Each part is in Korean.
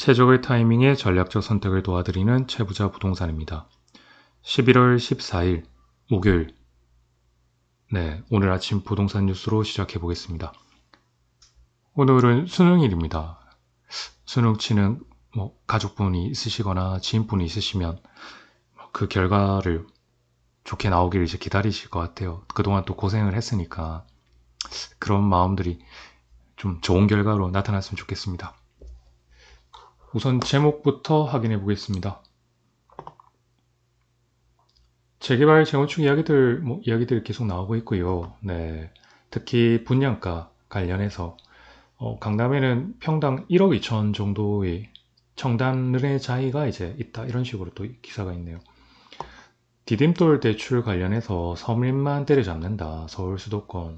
최적의 타이밍에 전략적 선택을 도와드리는 최부자 부동산입니다. 11월 14일 목요일 오늘 아침 부동산 뉴스로 시작해 보겠습니다. 오늘은 수능일입니다. 수능 치는 가족분이 있으시거나 지인분이 있으시면 그 결과를 좋게 나오길 이제 기다리실 것 같아요. 그동안 또 고생을 했으니까 그런 마음들이 좀 좋은 결과로 나타났으면 좋겠습니다. 우선 제목부터 확인해 보겠습니다. 재개발 재건축 이야기들 계속 나오고 있고요. 특히 분양가 관련해서 강남에는 평당 1억 2천 정도의 청담른의 차이가 이제 있다, 이런 식으로 또 기사가 있네요. 디딤돌 대출 관련해서 서민만 때려잡는다, 서울 수도권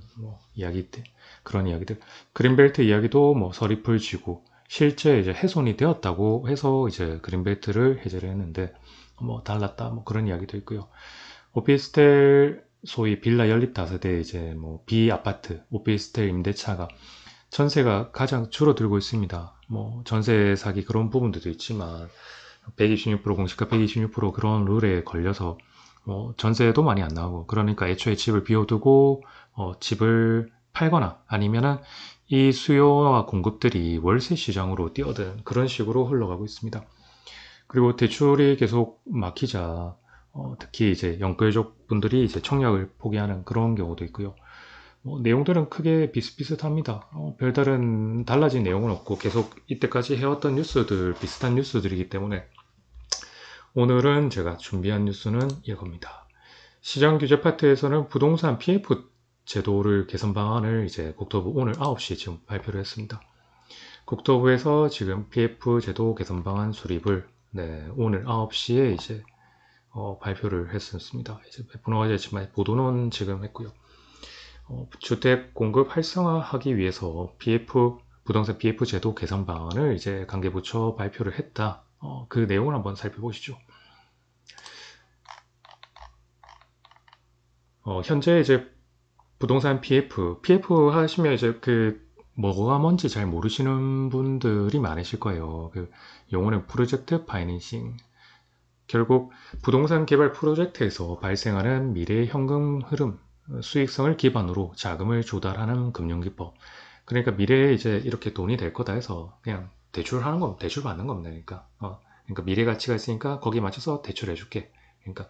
그런 이야기들. 그린벨트 이야기도 서리풀 쥐고 실제 이제 훼손이 되었다고 해서 이제 그린벨트를 해제를 했는데 달랐다, 그런 이야기도 있고요. 오피스텔, 소위 빌라 연립 다세대, 이제 비아파트 오피스텔 임대차가 전세가 가장 줄어들고 있습니다. 전세 사기 그런 부분들도 있지만 126% 공시가 126% 그런 룰에 걸려서 전세도 많이 안 나오고, 그러니까 애초에 집을 비워두고 집을 팔거나 아니면은 이 수요와 공급들이 월세 시장으로 뛰어든 그런 식으로 흘러가고 있습니다. 그리고 대출이 계속 막히자 특히 이제 영끌족 분들이 이제 청약을 포기하는 그런 경우도 있고요. 내용들은 크게 비슷비슷합니다. 별다른 달라진 내용은 없고 계속 이때까지 해왔던 뉴스들, 비슷한 뉴스들이기 때문에 오늘은 제가 준비한 뉴스는 이겁니다. 시장규제 파트에서는 부동산 PF 제도를 개선 방안을 이제 국토부 오늘 9시에 지금 발표를 했습니다. 국토부에서 지금 PF 제도 개선 방안 수립을 오늘 9시에 이제 발표를 했었습니다. 이제 분화가 됐지만 보도는 지금 했고요. 주택 공급 활성화하기 위해서 부동산 PF 제도 개선 방안을 이제 관계부처 발표를 했다. 그 내용을 한번 살펴보시죠. 현재 이제 부동산 PF 하시면 이제 뭐가 뭔지 잘 모르시는 분들이 많으실 거예요. 용어는 프로젝트 파이낸싱. 결국 부동산 개발 프로젝트에서 발생하는 미래의 현금 흐름, 수익성을 기반으로 자금을 조달하는 금융기법. 그러니까 미래에 이제 이렇게 돈이 될 거다 해서 그냥 대출하는 거, 대출 받는 겁니다. 그러니까 미래 가치가 있으니까 거기에 맞춰서 대출해 줄게. 그러니까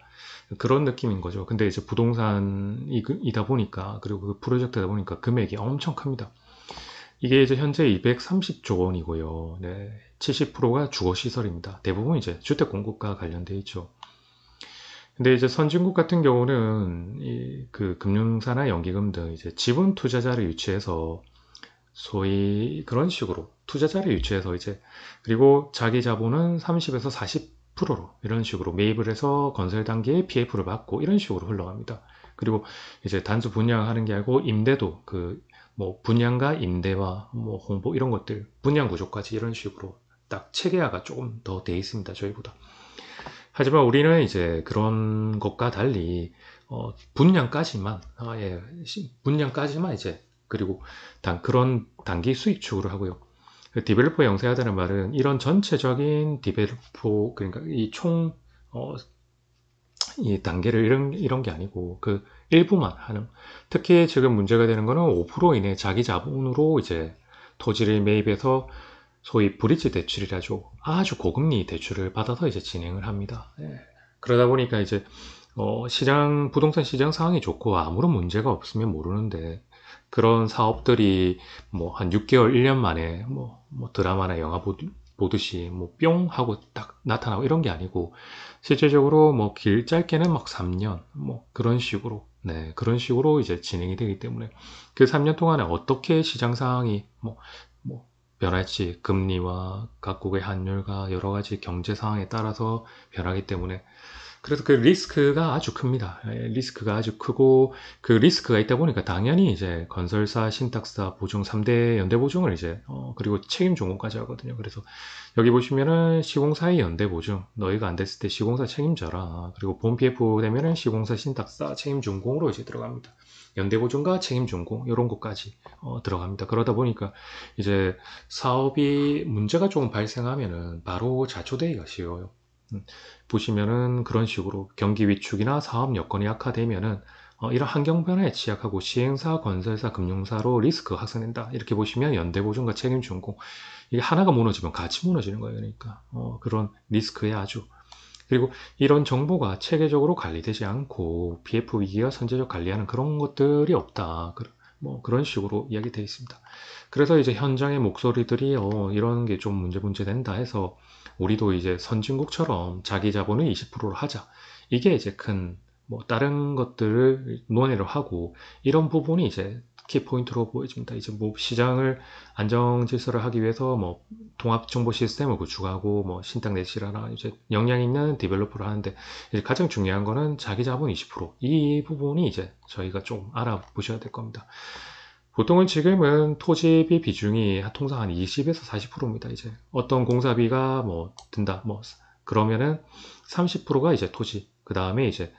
그런 느낌인 거죠. 근데 이제 부동산이다 보니까, 그리고 그 프로젝트다 보니까 금액이 엄청 큽니다. 이게 이제 현재 230조 원이고요. 70%가 주거시설입니다. 대부분 이제 주택 공급과 관련되어 있죠. 근데 이제 선진국 같은 경우는 그 금융사나 연기금 등 이제 지분 투자자를 유치해서 소위 그런 식으로 투자자를 유치해서 이제, 그리고 자기 자본은 30에서 40%로 이런 식으로 매입을 해서 건설 단계에 PF를 받고 이런 식으로 흘러갑니다. 그리고 이제 단수 분양하는 게 아니고 임대도 분양과 임대와 홍보 이런 것들, 분양 구조까지 이런 식으로 딱 체계화가 조금 더 돼 있습니다, 저희보다. 하지만 우리는 이제 그런 것과 달리 분양까지만 이제, 그리고 그런 단기 수익 추구를 하고요. 디벨로퍼 영세하다는 말은 이런 전체적인 디벨로퍼, 그러니까 이 단계를 이런 게 아니고 그 일부만 하는. 특히 지금 문제가 되는 거는 5% 이내 자기 자본으로 이제 토지를 매입해서 소위 브릿지 대출이라죠. 아주 고금리 대출을 받아서 이제 진행을 합니다. 그러다 보니까 이제 부동산 시장 상황이 좋고 아무런 문제가 없으면 모르는데, 그런 사업들이 한 6개월, 1년 만에 드라마나 영화 보듯이 뿅 하고 딱 나타나고 이런 게 아니고, 실제적으로 짧게는 3년 그런 식으로 그런 식으로 이제 진행이 되기 때문에 그 3년 동안에 어떻게 시장 상황이 변할지, 금리와 각국의 환율과 여러 가지 경제 상황에 따라서 변하기 때문에, 그래서 그 리스크가 아주 큽니다. 리스크가 아주 크고, 그 리스크가 있다 보니까 당연히 이제 건설사, 신탁사, 보증 3대 연대 보증을 이제 그리고 책임 전공까지 하거든요. 그래서 여기 보시면은 시공사의 연대 보증, 너희가 안 됐을 때 시공사 책임져라. 그리고 본 PF 되면은 시공사, 신탁사 책임 전공으로 이제 들어갑니다. 연대보증과 책임준공 이런 것까지 들어갑니다. 그러다 보니까 이제 사업이 문제가 조금 발생하면은 바로 자초되기가 쉬워요. 보시면은 그런 식으로 경기 위축이나 사업 여건이 악화되면은 이런 환경 변화에 취약하고 시행사, 건설사, 금융사로 리스크가 확산된다. 이렇게 보시면 연대보증과 책임준공 이게 하나가 무너지면 같이 무너지는 거예요. 그러니까 그런 리스크에 아주 그리고 이런 정보가 체계적으로 관리되지 않고 PF 위기와 선제적 관리하는 그런 것들이 없다. 뭐 그런 식으로 이야기되어 있습니다. 그래서 이제 현장의 목소리들이 이런 게 좀 문제 된다 해서 우리도 이제 선진국처럼 자기 자본의 20%로 하자. 이게 이제 큰 뭐 다른 것들을 논의를 하고 이런 부분이 이제 키포인트로 보여집니다. 이제 뭐 시장을 안정 질서를 하기 위해서 뭐 통합 정보 시스템을 구축하고 뭐 신탁 내실하나 이제 역량 있는 디벨로퍼를 하는데 이제 가장 중요한 거는 자기 자본 20%이 부분이 이제 저희가 좀 알아보셔야 될 겁니다. 보통은 지금은 토지비 비중이 통상 한 20에서 40%입니다. 이제 어떤 공사비가 뭐 든다 뭐 그러면은 30%가 이제 토지 그 다음에 이제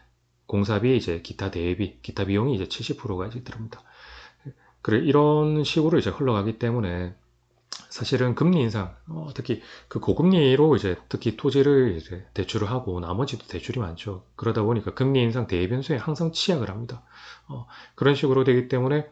공사비 이제 기타 대비 기타 비용이 이제 70%가 이제 들어옵니다. 그래 이런 식으로 이제 흘러가기 때문에 사실은 금리 인상, 특히 그 고금리로 이제 특히 토지를 이제 대출을 하고 나머지도 대출이 많죠. 그러다 보니까 금리 인상 대외 변수에 항상 취약을 합니다. 그런 식으로 되기 때문에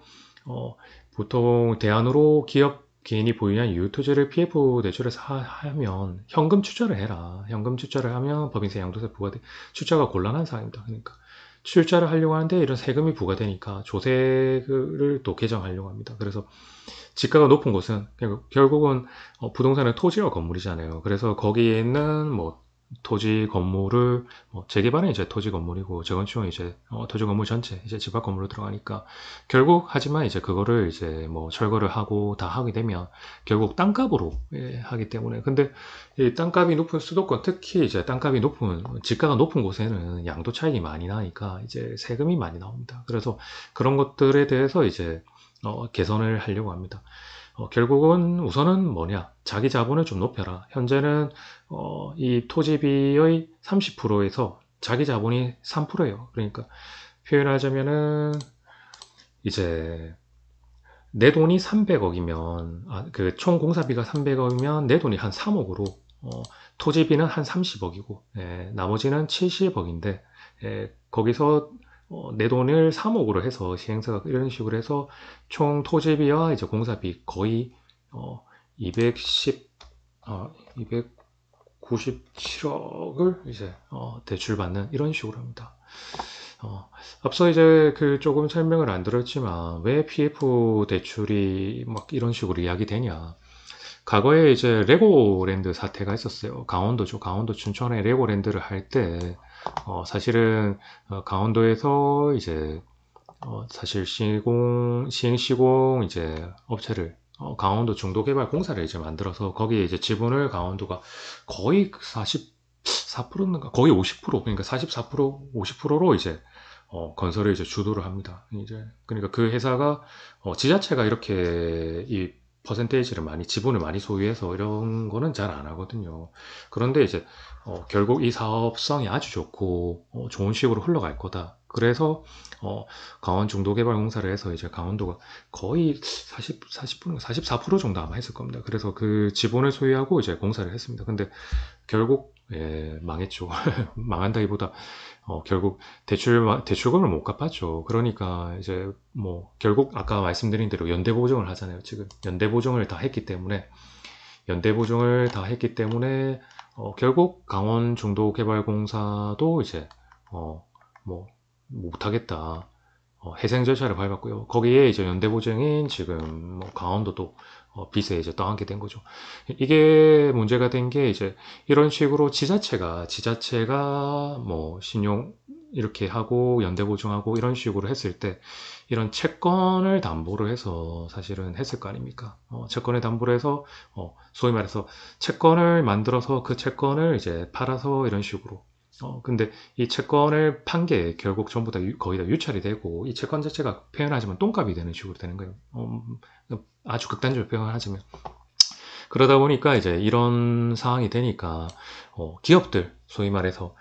보통 대안으로 기업 개인이 보유한 유효토지를 PF 대출해서 하면 현금 투자를 해라. 현금 투자를 하면 법인세 양도세 부과돼. 투자가 곤란한 상황입니다. 그러니까 출자를 하려고 하는데 이런 세금이 부과되니까 조세를 또 개정하려고 합니다. 그래서 지가가 높은 곳은 결국은 부동산은 토지와 건물이잖아요. 그래서 거기에 있는 뭐 토지 건물을 재개발은 이제 토지 건물이고 재건축은 이제 토지 건물 전체 이제 집합 건물로 들어가니까 결국 하지만 이제 그거를 이제 뭐 철거를 하고 다 하게 되면 결국 땅값으로 하기 때문에 근데 이 땅값이 높은 수도권 특히 이제 땅값이 높은 지가가 높은 곳에는 양도 차익이 많이 나니까 이제 세금이 많이 나옵니다. 그래서 그런 것들에 대해서 이제 개선을 하려고 합니다. 결국은 우선은 뭐냐 자기 자본을 좀 높여라. 현재는 이 토지비의 30%에서 자기 자본이 3%예요. 그러니까 표현하자면은 이제 내 돈이 300억이면 그 총 공사비가 300억이면 내 돈이 한 3억으로 토지비는 한 30억이고 나머지는 70억인데 거기서 내 돈을 3억으로 해서 시행사가 이런 식으로 해서 총 토지비와 이제 공사비 거의 210, 297억을 이제 대출받는 이런 식으로 합니다. 앞서 이제 그 조금 설명을 안 들었지만 왜 PF 대출이 막 이런 식으로 이야기되냐. 과거에 이제 레고랜드 사태가 있었어요. 강원도죠. 강원도 춘천에 레고랜드를 할 때 사실은 강원도에서 이제 사실 시행시공 이제 업체를 강원도 중도개발 공사를 이제 만들어서 거기에 이제 지분을 강원도가 거의 44%인가 거의 50% 그러니까 44% 50%로 이제 건설을 이제 주도를 합니다. 이제 그러니까 그 회사가 지자체가 이렇게 이 퍼센테이지를 많이 지분을 많이 소유해서 이런 거는 잘 안 하거든요. 그런데 이제 결국 이 사업성이 아주 좋고 좋은 식으로 흘러갈 거다. 그래서 강원 중도개발공사를 해서 이제 강원도가 거의 40% 44% 정도 아마 했을 겁니다. 그래서 그 지분을 소유하고 이제 공사를 했습니다. 근데 결국 망했죠. 망한다기보다 결국 대출금을 못 갚았죠. 그러니까 이제 뭐 결국 아까 말씀드린 대로 연대보증을 하잖아요. 지금 연대보증을 다 했기 때문에 결국 강원 중도개발공사도 이제 뭐 못하겠다. 해생 절차를 밟았고요. 거기에 이제 연대보증인 지금 뭐 강원도도 빚에 이제 떠안게 된 거죠. 이게 문제가 된 게 이제 이런 식으로 지자체가 뭐 신용 이렇게 하고 연대보증하고 이런 식으로 했을 때 이런 채권을 담보로 해서 사실은 했을 거 아닙니까? 채권을 담보로 해서 소위 말해서 채권을 만들어서 그 채권을 이제 팔아서 이런 식으로 근데 이 채권을 판 게 결국 전부 다 거의 다 유찰이 되고 이 채권 자체가 표현하자면 똥값이 되는 식으로 되는 거예요. 아주 극단적으로 표현하자면 그러다 보니까 이제 이런 상황이 되니까 기업들 소위 말해서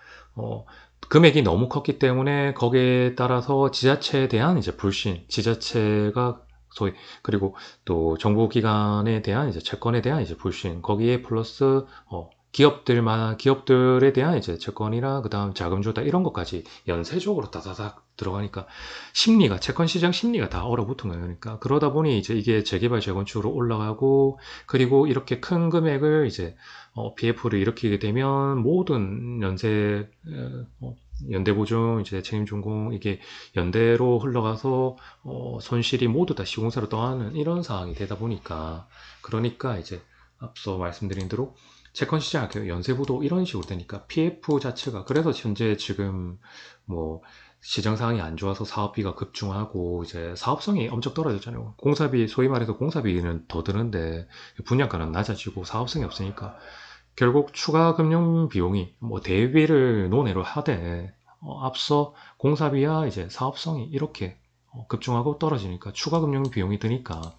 금액이 너무 컸기 때문에 거기에 따라서 지자체에 대한 이제 불신, 지자체가 소위 그리고 또 정부기관에 대한 이제 채권에 대한 이제 불신, 거기에 플러스 기업들에 대한 이제 채권이랑 그다음 자금 조달 이런 것까지 연쇄적으로 다다닥 들어가니까 심리가 채권 시장 심리가 다 얼어붙은 거예요. 그러니까 그러다 보니 이제 이게 재개발 재건축으로 올라가고 그리고 이렇게 큰 금액을 이제 PF를 일으키게 되면 모든 연대보증, 이제 책임준공 이게 연대로 흘러가서 손실이 모두 다 시공사로 떠나는 이런 상황이 되다 보니까 그러니까 이제 앞서 말씀드린 대로 채권 시장 연쇄부도 이런 식으로 되니까 PF 자체가 그래서 현재 지금 뭐 시장 상황이 안 좋아서 사업비가 급증하고 이제 사업성이 엄청 떨어졌잖아요. 공사비 소위 말해서 공사비는 더 드는데 분양가는 낮아지고 사업성이 없으니까 결국 추가 금융 비용이 뭐 대비를 논외로 하되 앞서 공사비와 이제 사업성이 이렇게 급증하고 떨어지니까 추가 금융 비용이 드니까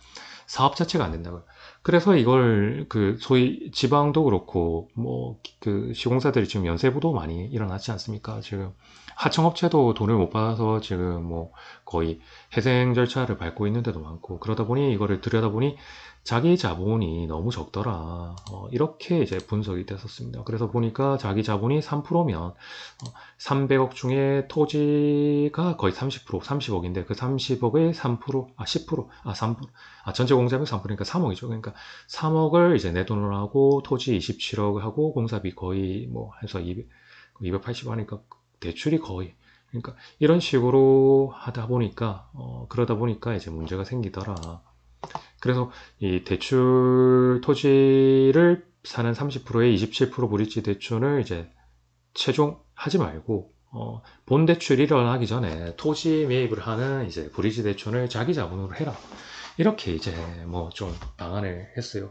사업 자체가 안 된다고요. 그래서 이걸 그 소위 지방도 그렇고 뭐 그 시공사들이 지금 연쇄부도 많이 일어났지 않습니까? 지금 하청업체도 돈을 못 받아서 지금 뭐 거의 회생 절차를 밟고 있는 데도 많고 그러다 보니 이거를 들여다보니 자기 자본이 너무 적더라. 이렇게 이제 분석이 됐었습니다. 그래서 보니까 자기 자본이 3%면 300억 중에 토지가 거의 30%, 30억인데 그 30억의 3%, 10%, 3%, 전체 공사비 3%니까 3억이죠. 그러니까 3억을 이제 내 돈으로 하고 토지 27억 하고 공사비 거의 뭐 해서 280 하니까 대출이 거의 그러니까 이런 식으로 하다 보니까 그러다 보니까 이제 문제가 생기더라. 그래서 이 대출 토지를 사는 30%의 27% 브릿지 대출을 이제 최종 하지 말고 본 대출이 일어나기 전에 토지 매입을 하는 이제 브리지 대출을 자기 자본으로 해라. 이렇게 이제 뭐 좀 방안을 했어요.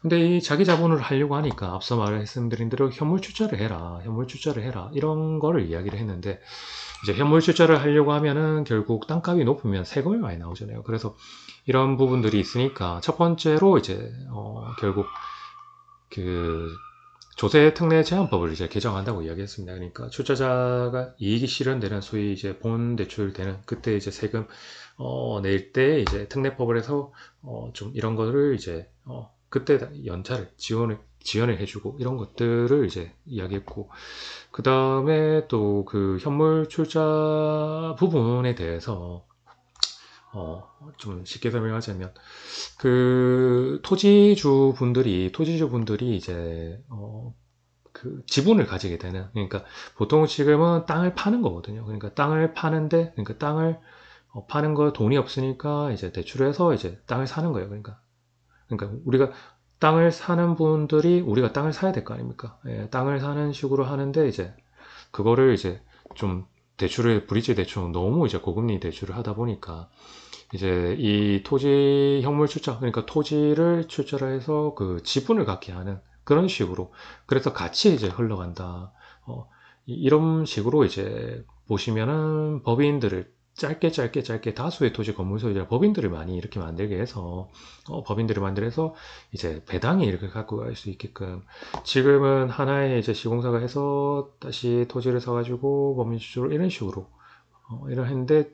근데 이 자기 자본을 하려고 하니까 앞서 말씀드린 대로 현물 출자를 해라. 현물 출자를 해라. 이런 거를 이야기를 했는데 이제 현물 출자를 하려고 하면은 결국 땅값이 높으면 세금이 많이 나오잖아요. 그래서 이런 부분들이 있으니까 첫 번째로 이제 결국 그 조세 특례 제한법을 이제 개정한다고 이야기했습니다. 그러니까 출자자가 이익이 실현되는 소위 이제 본 대출되는 그때 이제 세금 낼 때 이제 특례법을 해서 좀 이런 거를 이제 그때 연차를 지원을 해주고 이런 것들을 이제 이야기했고 그 다음에 또 그 현물 출자 부분에 대해서 좀 쉽게 설명하자면 그 토지주분들이 이제 그 지분을 가지게 되는 그러니까 보통 지금은 땅을 파는 거거든요. 그러니까 땅을 파는데 그러니까 땅을 파는 거 돈이 없으니까 이제 대출해서 이제 땅을 사는 거예요. 그러니까 우리가 땅을 사는 분들이 우리가 땅을 사야 될 거 아닙니까? 예, 땅을 사는 식으로 하는데 이제 그거를 이제 좀 대출을 브릿지 대출 너무 이제 고금리 대출을 하다 보니까 이제 이 토지 현물 출자, 그러니까 토지를 출자를 해서 그 지분을 갖게 하는 그런 식으로. 그래서 같이 이제 흘러간다. 이런 식으로 이제 보시면은 법인들을 짧게 다수의 토지 건물 소유자 법인들을 많이 이렇게 만들게 해서 법인들을 만들어서 이제 배당이 이렇게 갖고 갈 수 있게끔 지금은 하나의 이제 시공사가 해서 다시 토지를 사가지고 법인 주주로 이런 식으로 이런 했는데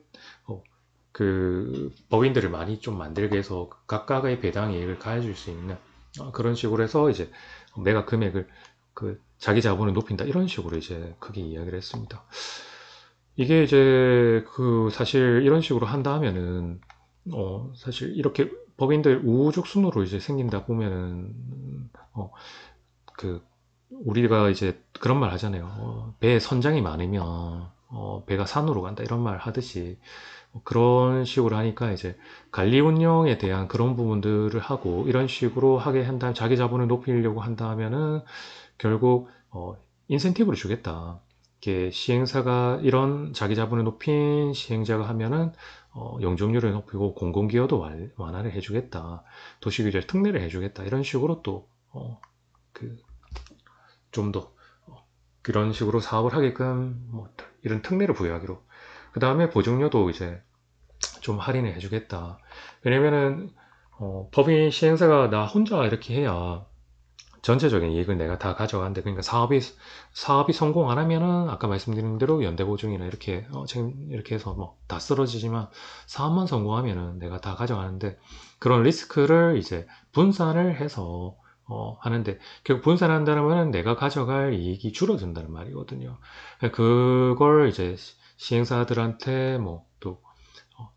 그 법인들을 많이 좀 만들게 해서 각각의 배당 이익을 가해줄 수 있는 그런 식으로 해서 이제 매각 금액을 그 자기 자본을 높인다 이런 식으로 이제 크게 이야기를 했습니다. 이게 이제 그 사실 이런 식으로 한다 하면은 사실 이렇게 법인들 우후죽 순으로 이제 생긴다 보면은 그 우리가 이제 그런 말 하잖아요. 배에 선장이 많으면 배가 산으로 간다 이런 말 하듯이 그런 식으로 하니까 이제 관리 운영에 대한 그런 부분들을 하고 이런 식으로 하게 한다면 자기 자본을 높이려고 한다면은 결국 인센티브를 주겠다. 이게 시행사가 이런 자기 자본을 높인 시행자가 하면은 용적률을 높이고 공공기여도 완화를 해주겠다. 도시규제 특례를 해주겠다. 이런 식으로 또 그 좀 더 그런 식으로 사업을 하게끔 뭐 이런 특례를 부여하기로. 그 다음에 보증료도 이제 좀 할인을 해주겠다. 왜냐면은 법인 시행사가 나 혼자 이렇게 해야 전체적인 이익을 내가 다 가져가는데, 그러니까 사업이 성공 안 하면은 아까 말씀드린 대로 연대보증이나 이렇게 이렇게 해서 뭐 다 쓰러지지만, 사업만 성공하면은 내가 다 가져가는데, 그런 리스크를 이제 분산을 해서 하는데, 결국 분산한다는 말은 내가 가져갈 이익이 줄어든다는 말이거든요. 그걸 이제 시행사들한테 뭐 또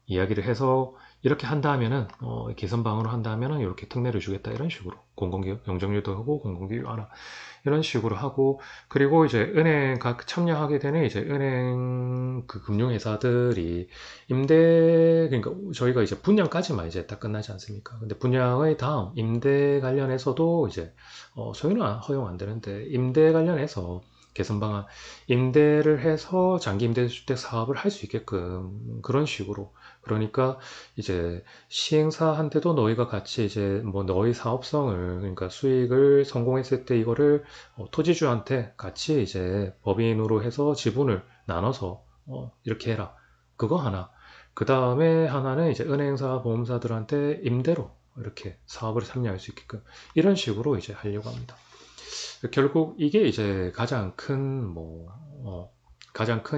이야기를 해서 이렇게 한다 하면은 개선방으로 한다 하면은 이렇게 특례를 주겠다, 이런 식으로 공공기업 영정유도 하고 공공기업 하나, 이런 식으로 하고, 그리고 이제 은행 각 참여하게 되는 이제 은행 그 금융회사들이 임대, 그러니까 저희가 이제 분양까지만 이제 딱 끝나지 않습니까? 근데 분양의 다음 임대 관련해서도 이제 소유는 허용 안 되는데, 임대 관련해서 개선 방안, 임대를 해서 장기 임대주택 사업을 할 수 있게끔 그런 식으로. 그러니까 이제 시행사한테도 너희가 같이 이제 뭐 너희 사업성을, 그러니까 수익을 성공했을 때 이거를 토지주한테 같이 이제 법인으로 해서 지분을 나눠서 이렇게 해라. 그거 하나. 그 다음에 하나는 이제 은행사, 보험사들한테 임대로 이렇게 사업을 참여할 수 있게끔, 이런 식으로 이제 하려고 합니다. 결국 이게 이제 가장 큰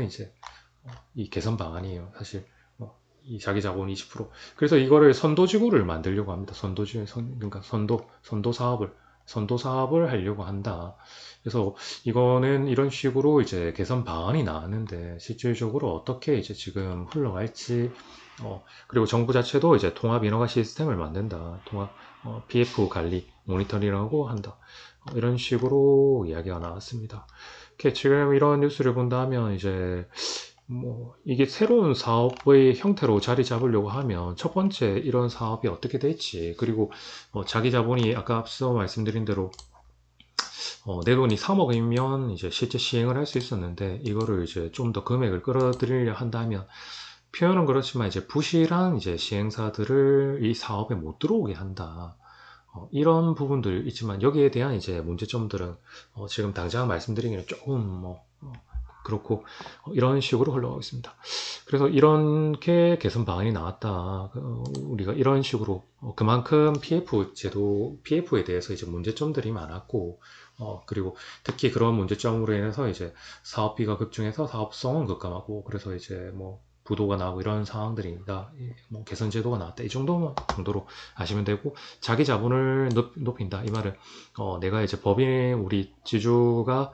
이제 이 개선 방안이에요. 사실 이 자기 자본 20%. 그래서 이거를 선도지구를 만들려고 합니다. 그러니까 선도 사업을 하려고 한다. 그래서 이거는 이런 식으로 이제 개선 방안이 나왔는데, 실질적으로 어떻게 이제 지금 흘러갈지, 그리고 정부 자체도 이제 통합 인허가 시스템을 만든다. PF 관리, 모니터링하고 한다. 이런 식으로 이야기가 나왔습니다. 지금 이런 뉴스를 본다면 이제 뭐 이게 새로운 사업의 형태로 자리 잡으려고 하면 첫 번째 이런 사업이 어떻게 될지, 그리고 자기 자본이 아까 앞서 말씀드린 대로 내 돈이 3억이면 이제 실제 시행을 할 수 있었는데, 이거를 이제 좀 더 금액을 끌어들이려 한다면, 표현은 그렇지만 이제 부실한 이제 시행사들을 이 사업에 못 들어오게 한다. 이런 부분들 있지만, 여기에 대한 이제 문제점들은 지금 당장 말씀드리기는 조금 그렇고, 이런 식으로 흘러가고 있습니다. 그래서 이렇게 개선 방안이 나왔다. 우리가 이런 식으로 그만큼 PF에 대해서 이제 문제점들이 많았고, 그리고 특히 그런 문제점으로 인해서 이제 사업비가 급증해서 사업성은 급감하고, 그래서 이제 뭐 부도가 나고 이런 상황들입니다. 뭐 개선 제도가 나왔다. 이 정도로 아시면 되고, 자기 자본을 높인다. 이 말은 내가 이제 법인, 우리 지주가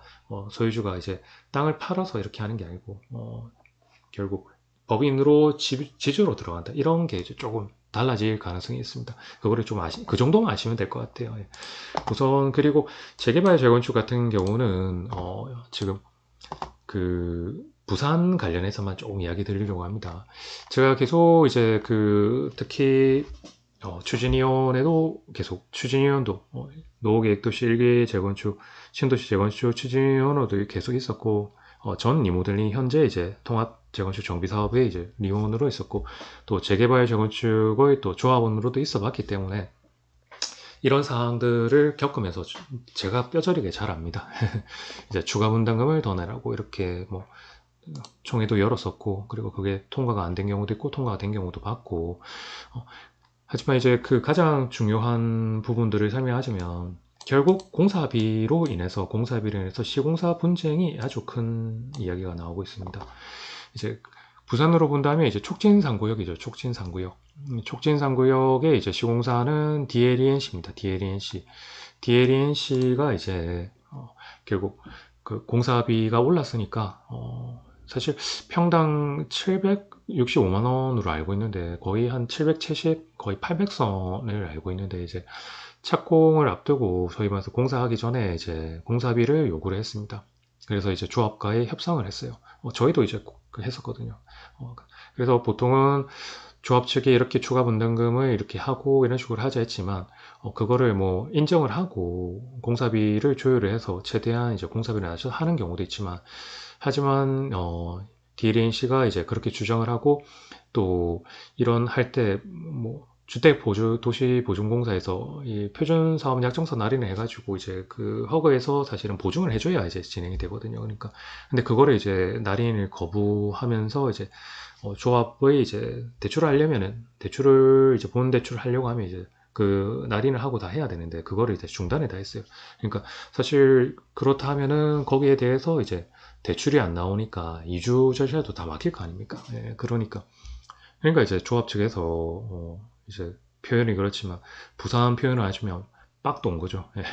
소유주가 이제 땅을 팔아서 이렇게 하는 게 아니고, 결국 법인으로 지주로 들어간다. 이런 게 이제 조금 달라질 가능성이 있습니다. 그거를 좀 그 정도만 아시면 될 것 같아요. 예. 우선, 그리고 재개발 재건축 같은 경우는 지금 그 부산 관련해서만 조금 이야기 드리려고 합니다. 제가 계속 이제 특히 추진위원회도 계속, 추진위원도 노후계획도시 일기 재건축, 신도시 재건축 추진위원회도 계속 있었고, 전 리모델링 현재 이제 통합 재건축 정비 사업에 이제 리원으로 있었고, 또 재개발 재건축의 또 조합원으로도 있어 봤기 때문에 이런 사항들을 겪으면서 제가 뼈저리게 잘 압니다. 이제 추가 분담금을 더 내라고 이렇게 뭐 총회도 열었었고, 그리고 그게 통과가 안 된 경우도 있고 통과가 된 경우도 봤고, 하지만 이제 그 가장 중요한 부분들을 설명하자면, 결국 공사비로 인해서 시공사 분쟁이 아주 큰 이야기가 나오고 있습니다. 이제 부산으로 본다면 이제 촉진상구역이죠. 촉진상구역의 이제 시공사는 DLENC입니다. DLENC가 이제 결국 그 공사비가 올랐으니까 사실 평당 765만 원으로 알고 있는데, 거의 한 770, 거의 800선을 알고 있는데, 이제 착공을 앞두고 소위 말해서 공사하기 전에 이제 공사비를 요구를 했습니다. 그래서 이제 조합과의 협상을 했어요. 저희도 이제 했었거든요. 그래서 보통은 조합 측이 이렇게 추가 분담금을 이렇게 하고 이런 식으로 하자 했지만, 그거를 뭐 인정을 하고 공사비를 조율을 해서 최대한 이제 공사비를 낮춰서 하는 경우도 있지만, 하지만 DLNC가 이제 그렇게 주장을 하고, 또 이런 할 때 뭐 도시보증공사에서 이 표준사업 약정서 날인을 해가지고 이제 그 허가에서 사실은 보증을 해줘야 이제 진행이 되거든요. 그러니까 근데 그거를 이제 날인을 거부하면서 이제 조합의 이제 대출을 하려면은, 대출을 이제 본 대출을 하려고 하면 이제 그 날인을 하고 다 해야 되는데 그거를 이제 중단에 다 했어요. 그러니까 사실 그렇다 하면은 거기에 대해서 이제 대출이 안 나오니까 이주 절차도 다 막힐 거 아닙니까? 예, 그러니까 이제 조합 측에서 이제 표현이 그렇지만 부산 표현을 하시면 빡도 온 거죠. 예.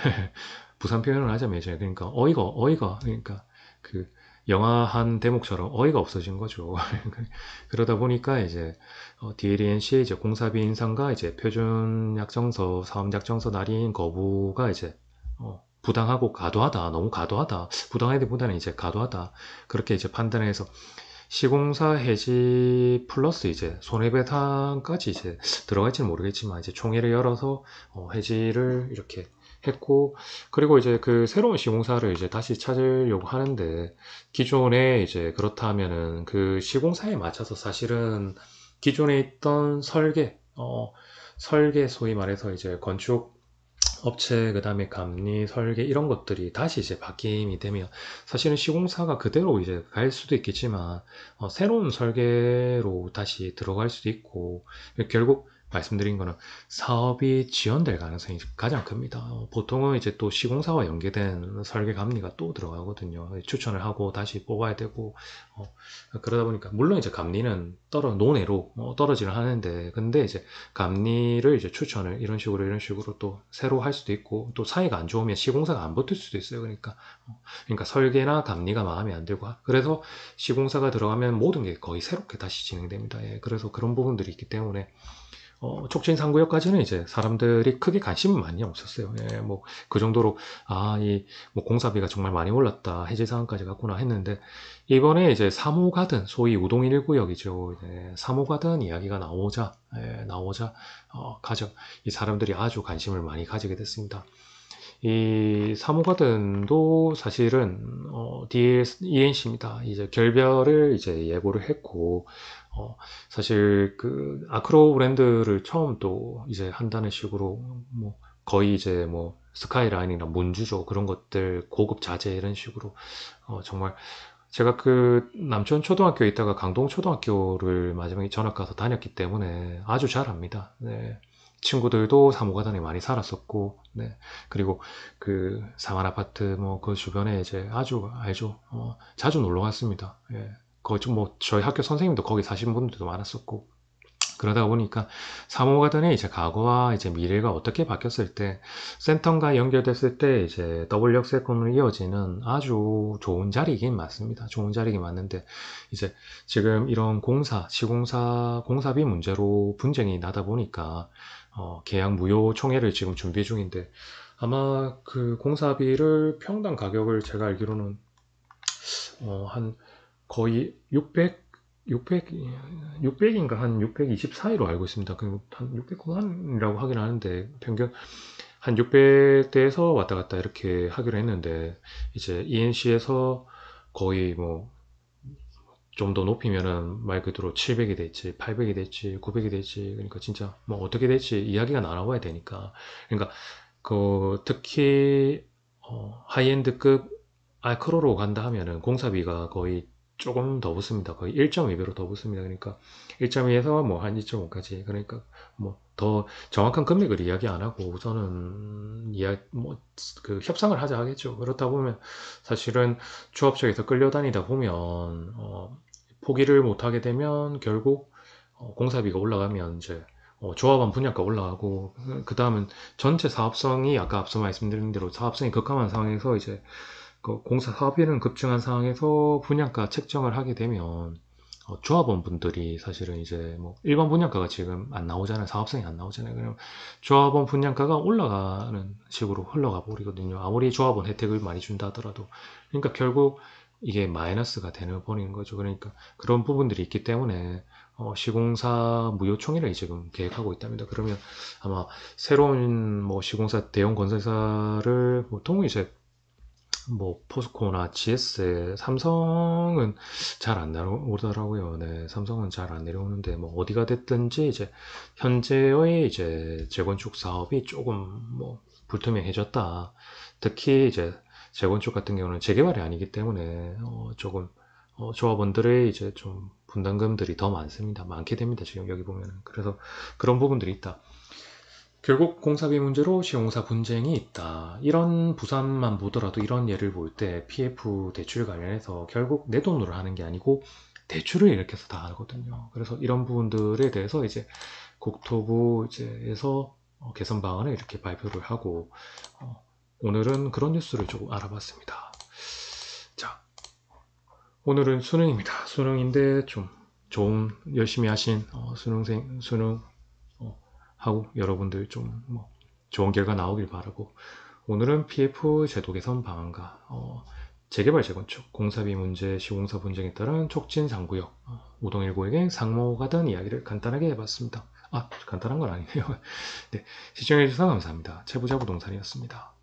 부산 표현을 하자면 이제 그러니까 어이가 그러니까 그 영화 한 대목처럼 어이가 없어진 거죠. 그러다 보니까 이제 DLNC의 이제 공사비 인상과 이제 표준 약정서, 사업 약정서 날인 거부가 이제 부당하고 과도하다, 너무 과도하다, 부당하기보다는 이제 과도하다 그렇게 이제 판단해서 시공사 해지 플러스 이제 손해배상까지 이제 들어갈지는 모르겠지만 이제 총회를 열어서 해지를 이렇게 했고 그리고 이제 그 새로운 시공사를 이제 다시 찾으려고 하는데 기존에 이제 그렇다면은 그 시공사에 맞춰서 사실은 기존에 있던 설계 소위 말해서 이제 건축 업체, 그 다음에 감리, 설계 이런 것들이 다시 이제 바뀜이 되면 사실은 시공사가 그대로 이제 갈 수도 있겠지만 새로운 설계로 다시 들어갈 수도 있고 결국 말씀드린 거는 사업이 지연될 가능성이 가장 큽니다. 보통은 이제 또 시공사와 연계된 설계 감리가 또 들어가거든요. 추천을 하고 다시 뽑아야 되고 어, 그러다 보니까 물론 이제 감리는 논외로 떨어지는 하는데 근데 이제 감리를 이제 추천을 이런 식으로 또 새로 할 수도 있고 또 사이가 안 좋으면 시공사가 안 붙을 수도 있어요. 그러니까 설계나 감리가 마음에 안 들고 그래서 시공사가 들어가면 모든 게 거의 새롭게 다시 진행됩니다. 예, 그래서 그런 부분들이 있기 때문에 촉진상구역까지는 이제 사람들이 크게 관심은 많이 없었어요. 예, 뭐, 그 정도로, 뭐 공사비가 정말 많이 올랐다, 해제 사항까지 갔구나 했는데, 이번에 이제 3호 가든, 소위 우동 1구역이죠. 이제 3호 가든 이야기가 나오자, 이 사람들이 아주 관심을 많이 가지게 됐습니다. 이 3호 가든도 사실은, ENC입니다. 이제 결별을 이제 예고를 했고, 사실 그 아크로 브랜드를 처음 또 이제 한다는 식으로 뭐 거의 이제 뭐 스카이라인이나 문주조 그런 것들 고급 자재 이런 식으로 정말 제가 그 남천 초등학교에 있다가 강동 초등학교를 마지막에 전학 가서 다녔기 때문에 아주 잘 압니다. 네. 친구들도 사무가단에 많이 살았었고, 네. 그리고 그 사만 아파트 뭐 그 주변에 이제 아주 알죠. 자주 놀러 갔습니다. 예. 거기 좀뭐 저희 학교 선생님도 거기 사신 분들도 많았었고, 그러다 보니까 사무가든의 이제 과거와 이제 미래가 어떻게 바뀌었을 때 센텀과 연결됐을 때 이제 더블 역세권으로 이어지는 아주 좋은 자리이긴 맞습니다. 좋은 자리이긴 맞는데 이제 지금 이런 시공사 공사비 문제로 분쟁이 나다 보니까 계약 무효 총회를 지금 준비 중인데 아마 그 공사비를 평당 가격을 제가 알기로는 한 거의 600, 600인가 한 620 사이로 알고 있습니다. 한 600 후반이라고 하긴 하는데 평균 한 600대에서 왔다 갔다 이렇게 하기로 했는데 이제 ENC에서 거의 뭐 좀 더 높이면은 말 그대로 700이 될지 800이 될지 900이 될지 그러니까 진짜 뭐 어떻게 될지 이야기가 나눠봐야 되니까 그러니까 그 특히 하이엔드급 알크로로 간다 하면은 공사비가 거의 조금 더 붙습니다. 거의 1.2배로 더 붙습니다. 그러니까 1.2에서 뭐 한 2.5까지 그러니까 뭐 더 정확한 금액을 이야기 안 하고 우선은 뭐그 협상을 하자 하겠죠. 그렇다 보면 사실은 조합 쪽에서 끌려다니다 보면 포기를 못 하게 되면 결국 공사비가 올라가면 이제 조합원 분양가 올라가고 그 다음은 전체 사업성이 아까 앞서 말씀드린 대로 사업성이 급감한 상황에서 이제 그 공사 사업비는 급증한 상황에서 분양가 책정을 하게 되면 조합원 분들이 사실은 이제 뭐 일반 분양가가 지금 안 나오잖아요. 사업성이 안 나오잖아요. 그럼 조합원 분양가가 올라가는 식으로 흘러가 버리거든요. 아무리 조합원 혜택을 많이 준다 하더라도. 그러니까 결국 이게 마이너스가 되는 버리는 거죠. 그러니까 그런 부분들이 있기 때문에 시공사 무효 총회를 지금 계획하고 있답니다. 그러면 아마 새로운 뭐 시공사 대형 건설사를 보통 이제 뭐 포스코나 GS, 삼성은 잘 안 내려오더라고요. 네, 삼성은 잘 안 내려오는데 뭐 어디가 됐든지 이제 현재의 이제 재건축 사업이 조금 뭐 불투명해졌다. 특히 이제 재건축 같은 경우는 재개발이 아니기 때문에 조금 조합원들의 이제 좀 분담금들이 더 많습니다. 많게 됩니다. 지금 여기 보면은 그래서 그런 부분들이 있다. 결국 공사비 문제로 시공사 분쟁이 있다. 이런 부산만 보더라도 이런 예를 볼 때 PF 대출 관련해서 결국 내 돈으로 하는 게 아니고 대출을 일으켜서 다 하거든요. 그래서 이런 부분들에 대해서 이제 국토부 이제에서 개선 방안을 이렇게 발표를 하고 어, 오늘은 그런 뉴스를 조금 알아봤습니다. 자, 오늘은 수능입니다. 수능인데 좀 좋은 열심히 하신 수능 하고 여러분들 좀뭐 좋은 결과 나오길 바라고 오늘은 PF 제도 개선 방안과 재개발 재건축 공사비 문제 시공사 분쟁에 따른 촉진 상구역 우동1고에게 상모가 된 이야기를 간단하게 해봤습니다. 간단한 건 아니네요. 네, 시청해주셔서 감사합니다. 채부자 부동산이었습니다.